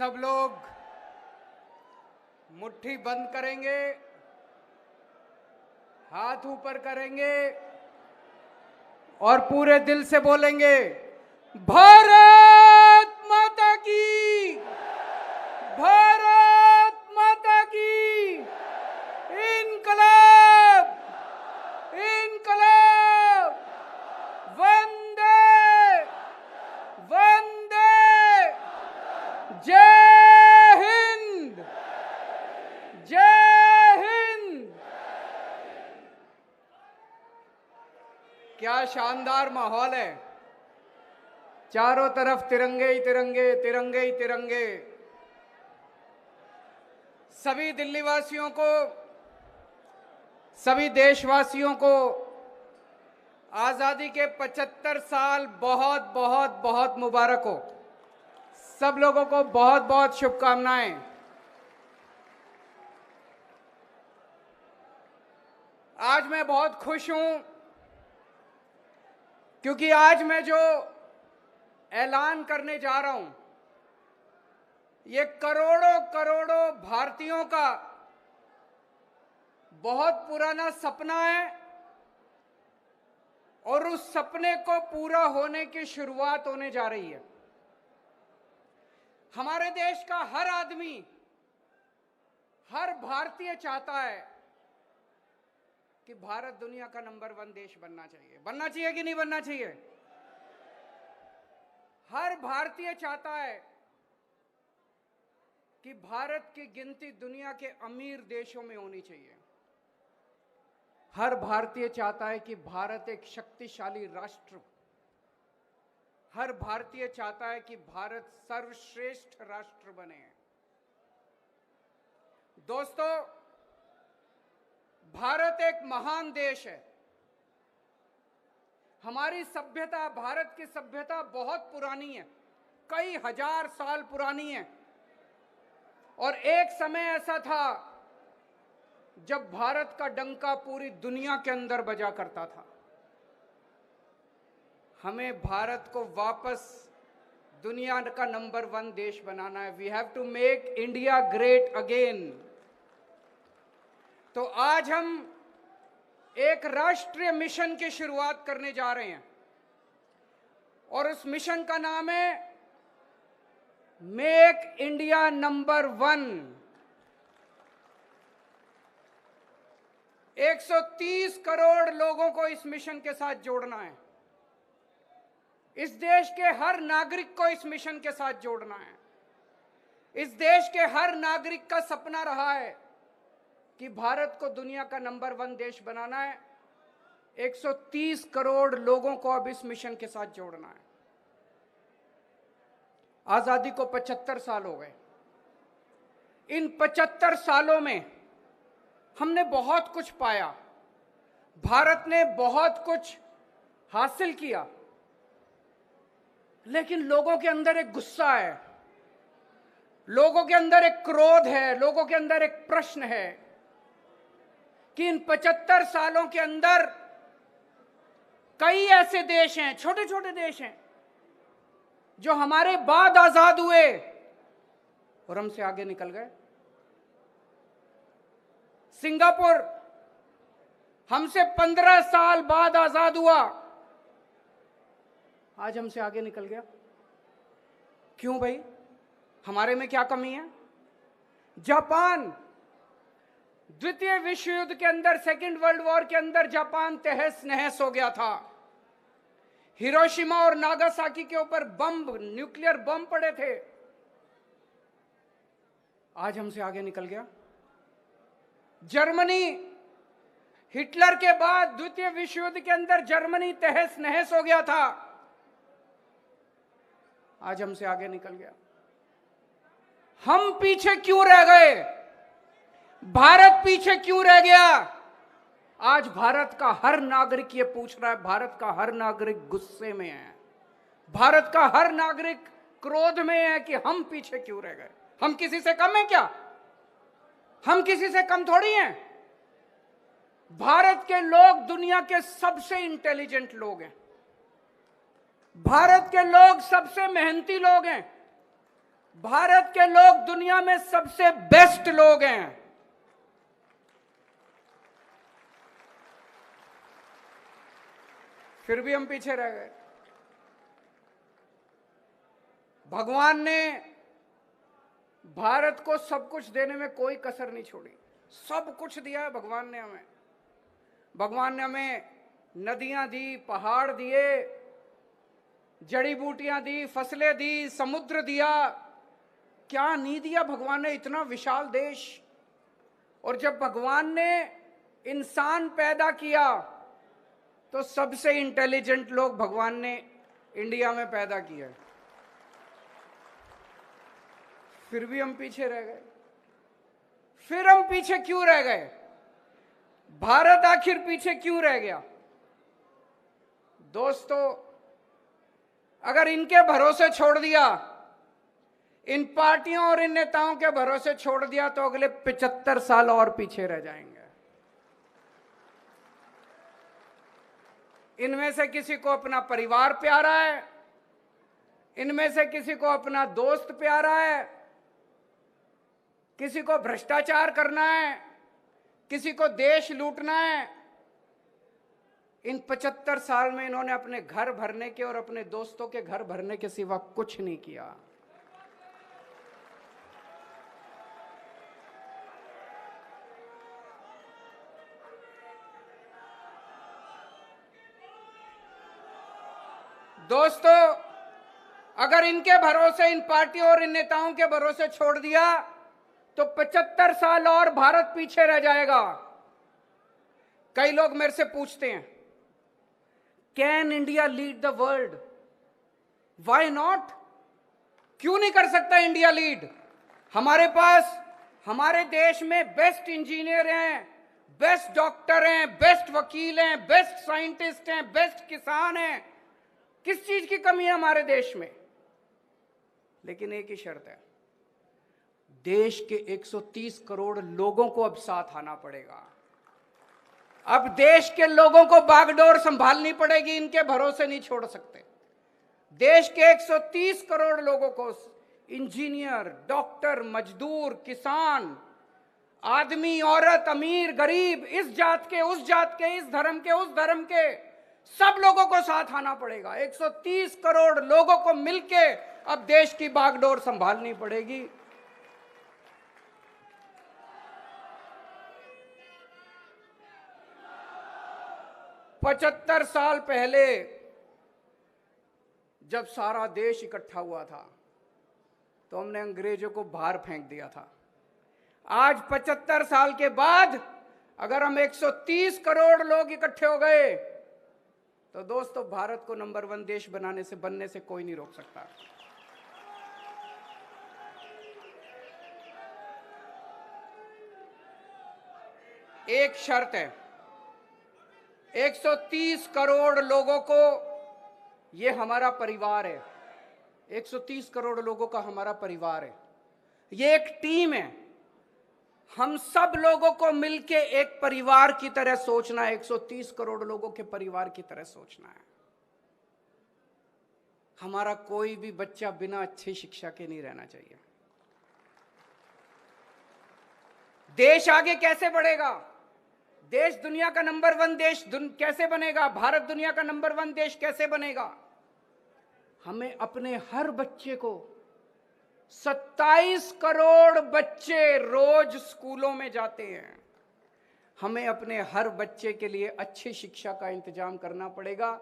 सब लोग मुट्ठी बंद करेंगे, हाथ ऊपर करेंगे और पूरे दिल से बोलेंगे, भारत माता की, भारत माता की, इनकलाब, इनकलाब, वंदे वंदे, जय हिंद, जय हिंद। क्या शानदार माहौल है, चारों तरफ तिरंगे ही तिरंगे, तिरंगे ही तिरंगे। सभी दिल्ली वासियों को, सभी देशवासियों को आजादी के 75 साल बहुत बहुत बहुत मुबारक हो। सब लोगों को बहुत बहुत शुभकामनाएं। आज मैं बहुत खुश हूं क्योंकि आज मैं जो ऐलान करने जा रहा हूं, ये करोड़ों करोड़ों भारतीयों का बहुत पुराना सपना है और उस सपने को पूरा होने की शुरुआत होने जा रही है। हमारे देश का हर आदमी, हर भारतीय चाहता है कि भारत दुनिया का नंबर 1 देश बनना चाहिए। बनना चाहिए कि नहीं बनना चाहिए? हर भारतीय चाहता है कि भारत की गिनती दुनिया के अमीर देशों में होनी चाहिए। हर भारतीय चाहता है कि भारत एक शक्तिशाली राष्ट्र हो। हर भारतीय चाहता है कि भारत सर्वश्रेष्ठ राष्ट्र बने। दोस्तों, भारत एक महान देश है। हमारी सभ्यता, भारत की सभ्यता बहुत पुरानी है, कई हजार साल पुरानी है। और एक समय ऐसा था जब भारत का डंका पूरी दुनिया के अंदर बजा करता था। हमें भारत को वापस दुनिया का नंबर 1 देश बनाना है। We have to make India great again. तो आज हम एक राष्ट्रीय मिशन की शुरुआत करने जा रहे हैं और उस मिशन का नाम है मेक इंडिया नंबर 1। 130 करोड़ लोगों को इस मिशन के साथ जोड़ना है। इस देश के हर नागरिक को इस मिशन के साथ जोड़ना है। इस देश के हर नागरिक का सपना रहा है कि भारत को दुनिया का नंबर 1 देश बनाना है। 130 करोड़ लोगों को अब इस मिशन के साथ जोड़ना है। आजादी को 75 साल हो गए। इन 75 सालों में हमने बहुत कुछ पाया। भारत ने बहुत कुछ हासिल किया, लेकिन लोगों के अंदर एक गुस्सा है, लोगों के अंदर एक क्रोध है, लोगों के अंदर एक प्रश्न है कि इन 75 सालों के अंदर कई ऐसे देश हैं, छोटे छोटे देश हैं, जो हमारे बाद आजाद हुए और हमसे आगे निकल गए। सिंगापुर हमसे 15 साल बाद आजाद हुआ, आज हमसे आगे निकल गया। क्यों भाई? हमारे में क्या कमी है? जापान, द्वितीय विश्व युद्ध के अंदर, सेकेंड वर्ल्ड वॉर के अंदर जापान तहस नहस हो गया था। हिरोशिमा और नागासाकी के ऊपर बम, न्यूक्लियर बम पड़े थे। आज हमसे आगे निकल गया। जर्मनी, हिटलर के बाद द्वितीय विश्व युद्ध के अंदर जर्मनी तहस नहस हो गया था, आज हमसे आगे निकल गया। हम पीछे क्यों रह गए? भारत पीछे क्यों रह गया? आज भारत का हर नागरिक ये पूछ रहा है। भारत का हर नागरिक गुस्से में है, भारत का हर नागरिक क्रोध में है कि हम पीछे क्यों रह गए। हम किसी से कम हैं क्या? हम किसी से कम थोड़ी हैं। भारत के लोग दुनिया के सबसे इंटेलिजेंट लोग हैं। भारत के लोग सबसे मेहनती लोग हैं। भारत के लोग दुनिया में सबसे बेस्ट लोग हैं। फिर भी हम पीछे रह गए। भगवान ने भारत को सब कुछ देने में कोई कसर नहीं छोड़ी। सब कुछ दिया है भगवान ने हमें। भगवान ने हमें नदियां दी, पहाड़ दिए, जड़ी बूटियां दी, फसलें दी, समुद्र दिया। क्या नहीं दिया भगवान ने, इतना विशाल देश। और जब भगवान ने इंसान पैदा किया तो सबसे इंटेलिजेंट लोग भगवान ने इंडिया में पैदा किया। फिर भी हम पीछे रह गए। फिर हम पीछे क्यों रह गए? भारत आखिर पीछे क्यों रह गया? दोस्तों, अगर इनके भरोसे छोड़ दिया, इन पार्टियों और इन नेताओं के भरोसे छोड़ दिया, तो अगले 75 साल और पीछे रह जाएंगे। इनमें से किसी को अपना परिवार प्यारा है, इनमें से किसी को अपना दोस्त प्यारा है, किसी को भ्रष्टाचार करना है, किसी को देश लूटना है। इन 75 साल में इन्होंने अपने घर भरने के और अपने दोस्तों के घर भरने के सिवा कुछ नहीं किया। दोस्तों, अगर इनके भरोसे, इन पार्टियों और इन नेताओं के भरोसे छोड़ दिया तो 75 साल और भारत पीछे रह जाएगा। कई लोग मेरे से पूछते हैं, can India lead the world? Why not? क्यों नहीं कर सकता इंडिया लीड? हमारे पास, हमारे देश में बेस्ट इंजीनियर हैं, बेस्ट डॉक्टर हैं, बेस्ट वकील हैं, बेस्ट साइंटिस्ट हैं, बेस्ट किसान हैं। किस चीज की कमी है हमारे देश में? लेकिन एक ही शर्त है, देश के 130 करोड़ लोगों को अब साथ आना पड़ेगा। अब देश के लोगों को बागडोर संभालनी पड़ेगी, इनके भरोसे नहीं छोड़ सकते। देश के 130 करोड़ लोगों को, इंजीनियर, डॉक्टर, मजदूर, किसान, आदमी, औरत, अमीर, गरीब, इस जात के, उस जात के, इस धर्म के, उस धर्म के, सब लोगों को साथ आना पड़ेगा। 130 करोड़ लोगों को मिलके अब देश की बागडोर संभालनी पड़ेगी। पचहत्तर साल पहले जब सारा देश इकट्ठा हुआ था तो हमने अंग्रेजों को बाहर फेंक दिया था। आज 75 साल के बाद अगर हम 130 करोड़ लोग इकट्ठे हो गए तो दोस्तों, भारत को नंबर 1 देश बनने से कोई नहीं रोक सकता। एक शर्त है, 130 करोड़ लोगों को, ये हमारा परिवार है। 130 करोड़ लोगों का हमारा परिवार है, ये एक टीम है। हम सब लोगों को मिलके एक परिवार की तरह सोचना है, 130 करोड़ लोगों के परिवार की तरह सोचना है। हमारा कोई भी बच्चा बिना अच्छी शिक्षा के नहीं रहना चाहिए। देश आगे कैसे बढ़ेगा? देश दुनिया का नंबर 1 देश कैसे बनेगा? भारत दुनिया का नंबर 1 देश कैसे बनेगा? हमें अपने हर बच्चे को, 27 करोड़ बच्चे रोज स्कूलों में जाते हैं, हमें अपने हर बच्चे के लिए अच्छी शिक्षा का इंतजाम करना पड़ेगा,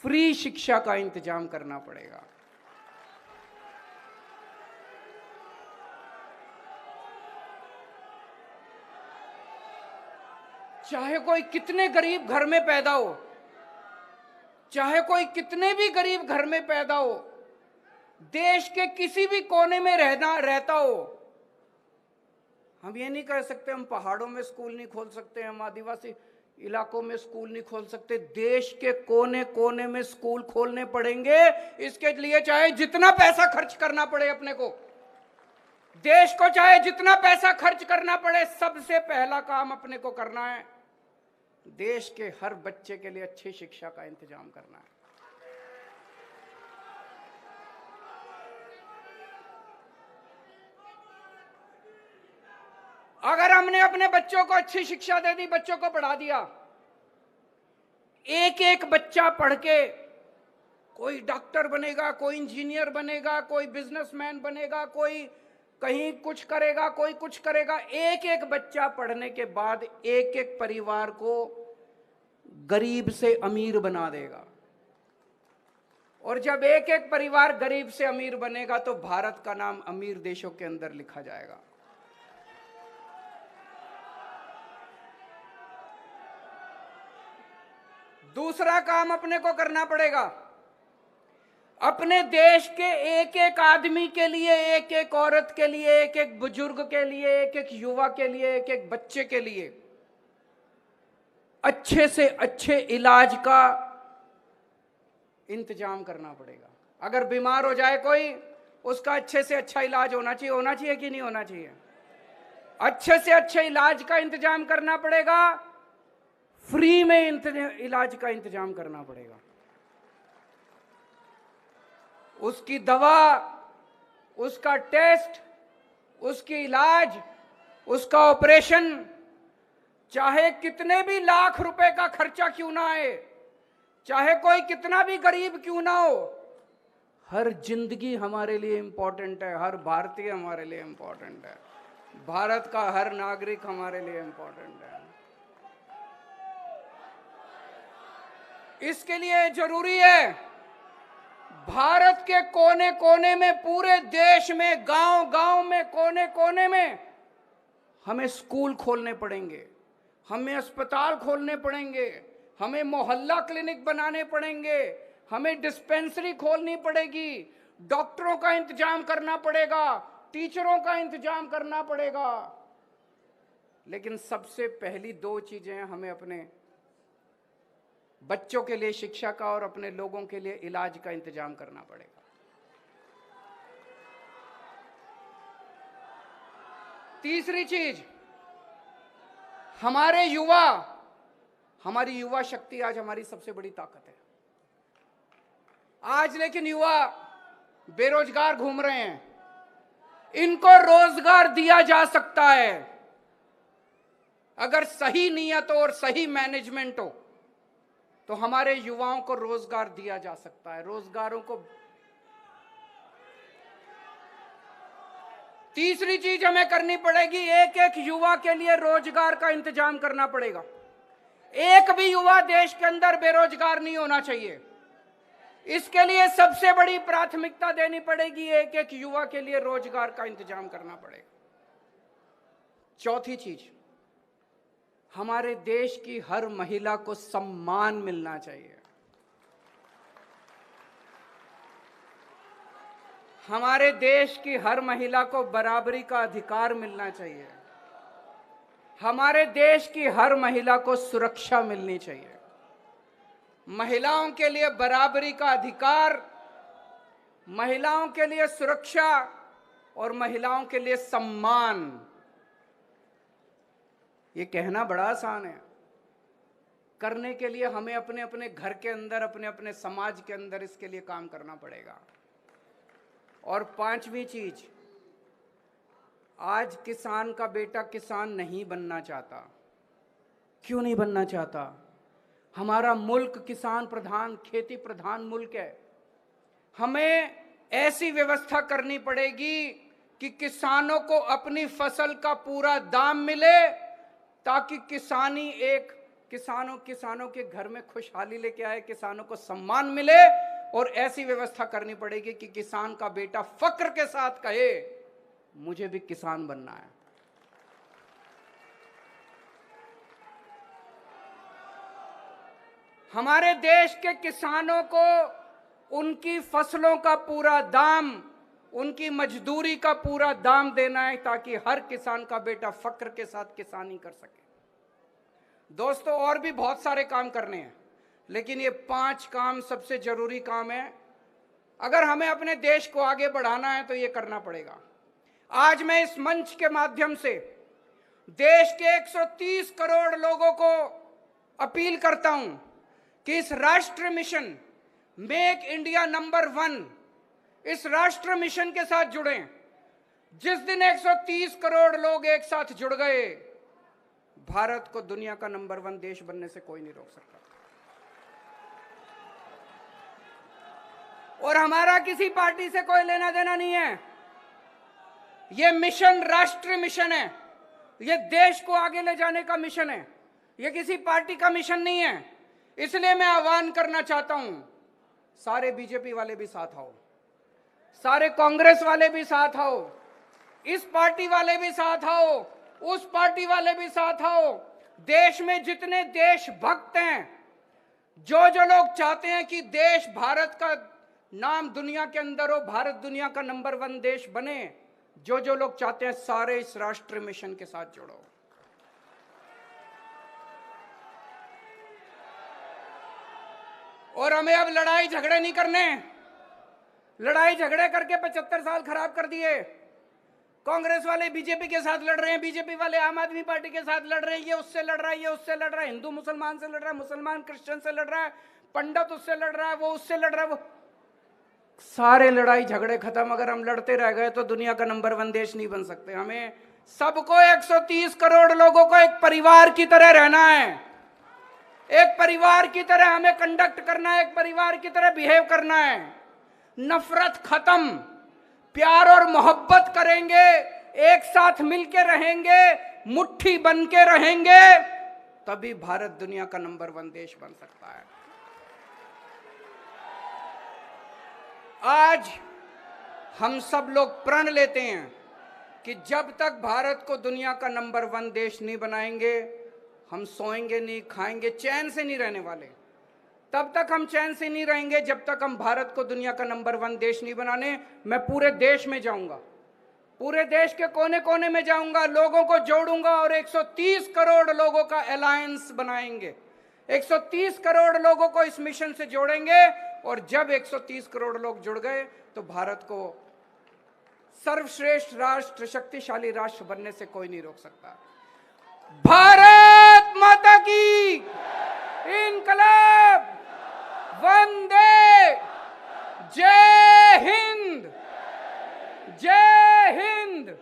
फ्री शिक्षा का इंतजाम करना पड़ेगा। चाहे कोई कितने गरीब घर में पैदा हो, चाहे कोई कितने भी गरीब घर में पैदा हो, देश के किसी भी कोने में रहता हो, हम ये नहीं कह सकते हम पहाड़ों में स्कूल नहीं खोल सकते, हम आदिवासी इलाकों में स्कूल नहीं खोल सकते। देश के कोने कोने में स्कूल खोलने पड़ेंगे। इसके लिए चाहे जितना पैसा खर्च करना पड़े अपने को, देश को चाहे जितना पैसा खर्च करना पड़े, सबसे पहला काम अपने को करना है, देश के हर बच्चे के लिए अच्छी शिक्षा का इंतजाम करना है। अगर हमने अपने बच्चों को अच्छी शिक्षा दे दी, बच्चों को पढ़ा दिया, एक एक बच्चा पढ़ के कोई डॉक्टर बनेगा, कोई इंजीनियर बनेगा, कोई बिजनेसमैन बनेगा, कोई कहीं कुछ करेगा, कोई कुछ करेगा। एक एक बच्चा पढ़ने के बाद एक एक परिवार को गरीब से अमीर बना देगा। और जब एक एक परिवार गरीब से अमीर बनेगा तो भारत का नाम अमीर देशों के अंदर लिखा जाएगा। दूसरा काम अपने को करना पड़ेगा, अपने देश के एक एक आदमी के लिए, एक एक औरत के लिए, एक एक बुजुर्ग के लिए, एक एक युवा के लिए, एक एक बच्चे के लिए अच्छे से अच्छे इलाज का इंतजाम करना पड़ेगा। अगर बीमार हो जाए कोई, उसका अच्छे से अच्छा इलाज होना चाहिए कि नहीं होना चाहिए? अच्छे से अच्छे इलाज का इंतजाम करना पड़ेगा, फ्री में इलाज का इंतजाम करना पड़ेगा। उसकी दवा, उसका टेस्ट, उसकी इलाज, उसका ऑपरेशन, चाहे कितने भी लाख रुपए का खर्चा क्यों ना आए, चाहे कोई कितना भी गरीब क्यों ना हो, हर जिंदगी हमारे लिए इंपॉर्टेंट है, हर भारतीय हमारे लिए इंपॉर्टेंट है, भारत का हर नागरिक हमारे लिए इंपॉर्टेंट है। इसके लिए जरूरी है भारत के कोने कोने में, पूरे देश में, गांव गांव में, कोने कोने में हमें स्कूल खोलने पड़ेंगे, हमें अस्पताल खोलने पड़ेंगे, हमें मोहल्ला क्लिनिक बनाने पड़ेंगे, हमें डिस्पेंसरी खोलनी पड़ेगी, डॉक्टरों का इंतजाम करना पड़ेगा, टीचरों का इंतजाम करना पड़ेगा। लेकिन सबसे पहली दो चीजें हमें अपने बच्चों के लिए शिक्षा का और अपने लोगों के लिए इलाज का इंतजाम करना पड़ेगा। तीसरी चीज, हमारे युवा, हमारी युवा शक्ति आज हमारी सबसे बड़ी ताकत है। आज लेकिन युवा बेरोजगार घूम रहे हैं, इनको रोजगार दिया जा सकता है अगर सही नियत और सही मैनेजमेंट हो, तो हमारे युवाओं को रोजगार दिया जा सकता है। रोजगारों को तीसरी चीज हमें करनी पड़ेगी, एक एक युवा के लिए रोजगार का इंतजाम करना पड़ेगा। एक भी युवा देश के अंदर बेरोजगार नहीं होना चाहिए। इसके लिए सबसे बड़ी प्राथमिकता देनी पड़ेगी, एक एक युवा के लिए रोजगार का इंतजाम करना पड़ेगा। चौथी चीज, हमारे देश की हर महिला को सम्मान मिलना चाहिए। हमारे देश की हर महिला को बराबरी का अधिकार मिलना चाहिए। हमारे देश की हर महिला को सुरक्षा मिलनी चाहिए। महिलाओं के लिए बराबरी का अधिकार, महिलाओं के लिए सुरक्षा और महिलाओं के लिए सम्मान। ये कहना बड़ा आसान है, करने के लिए हमें अपने अपने घर के अंदर, अपने अपने समाज के अंदर इसके लिए काम करना पड़ेगा। और पांचवी चीज, आज किसान का बेटा किसान नहीं बनना चाहता। क्यों नहीं बनना चाहता? हमारा मुल्क किसान प्रधान, खेती प्रधान मुल्क है। हमें ऐसी व्यवस्था करनी पड़ेगी कि किसानों को अपनी फसल का पूरा दाम मिले, ताकि किसानों के घर में खुशहाली लेके आए, किसानों को सम्मान मिले। और ऐसी व्यवस्था करनी पड़ेगी कि किसान का बेटा फक्र के साथ कहे, मुझे भी किसान बनना है। हमारे देश के किसानों को उनकी फसलों का पूरा दाम, उनकी मजदूरी का पूरा दाम देना है, ताकि हर किसान का बेटा फक्र के साथ किसानी कर सके। दोस्तों, और भी बहुत सारे काम करने हैं, लेकिन ये 5 काम सबसे जरूरी काम है। अगर हमें अपने देश को आगे बढ़ाना है तो ये करना पड़ेगा। आज मैं इस मंच के माध्यम से देश के 130 करोड़ लोगों को अपील करता हूं कि इस राष्ट्र मिशन मेक इंडिया नंबर 1, इस राष्ट्र मिशन के साथ जुड़ें। जिस दिन 130 करोड़ लोग एक साथ जुड़ गए, भारत को दुनिया का नंबर 1 देश बनने से कोई नहीं रोक सकता। और हमारा किसी पार्टी से कोई लेना देना नहीं है। यह मिशन राष्ट्रीय मिशन है, यह देश को आगे ले जाने का मिशन है, यह किसी पार्टी का मिशन नहीं है। इसलिए मैं आह्वान करना चाहता हूं, सारे बीजेपी वाले भी साथ आओ, सारे कांग्रेस वाले भी साथ आओ, इस पार्टी वाले भी साथ आओ, उस पार्टी वाले भी साथ आओ। देश में जितने देशभक्त हैं, जो जो लोग चाहते हैं कि देश, भारत का नाम दुनिया के अंदर हो, भारत दुनिया का नंबर 1 देश बने, जो जो लोग चाहते हैं, सारे इस राष्ट्रीय मिशन के साथ जुड़ो। और हमें अब लड़ाई झगड़े नहीं करने। लड़ाई झगड़े करके 75 साल खराब कर दिए। कांग्रेस वाले बीजेपी के साथ लड़ रहे हैं, बीजेपी वाले आम आदमी पार्टी के साथ लड़ रहे हैं, ये उससे लड़ रहा है, ये उससे लड़ रहा है, हिंदू मुसलमान से लड़ रहा है, मुसलमान क्रिश्चियन से लड़ रहा है, पंडित उससे लड़ रहा है, वो उससे लड़ रहा है। वो सारे लड़ाई झगड़े खत्म। अगर हम लड़ते रह गए तो दुनिया का नंबर 1 देश नहीं बन सकते। हमें सबको, 130 करोड़ लोगों को एक परिवार की तरह रहना है, एक परिवार की तरह हमें कंडक्ट करना है, एक परिवार की तरह बिहेव करना है। नफरत खत्म, प्यार और मोहब्बत करेंगे, एक साथ मिलके रहेंगे, मुट्ठी बन के रहेंगे, तभी भारत दुनिया का नंबर 1 देश बन सकता है। आज हम सब लोग प्रण लेते हैं कि जब तक भारत को दुनिया का नंबर 1 देश नहीं बनाएंगे, हम सोएंगे नहीं, खाएंगे, चैन से नहीं रहने वाले। तब तक हम चैन से नहीं रहेंगे जब तक हम भारत को दुनिया का नंबर 1 देश नहीं बनाने। मैं पूरे देश में जाऊंगा, पूरे देश के कोने कोने में जाऊंगा, लोगों को जोड़ूंगा और 130 करोड़ लोगों का अलायंस बनाएंगे। 130 करोड़ लोगों को इस मिशन से जोड़ेंगे और जब 130 करोड़ लोग जुड़ गए तो भारत को सर्वश्रेष्ठ राष्ट्र, शक्तिशाली राष्ट्र बनने से कोई नहीं रोक सकता। भारत माता की इनकलाब, वंदे, जय हिंद, जय हिंद।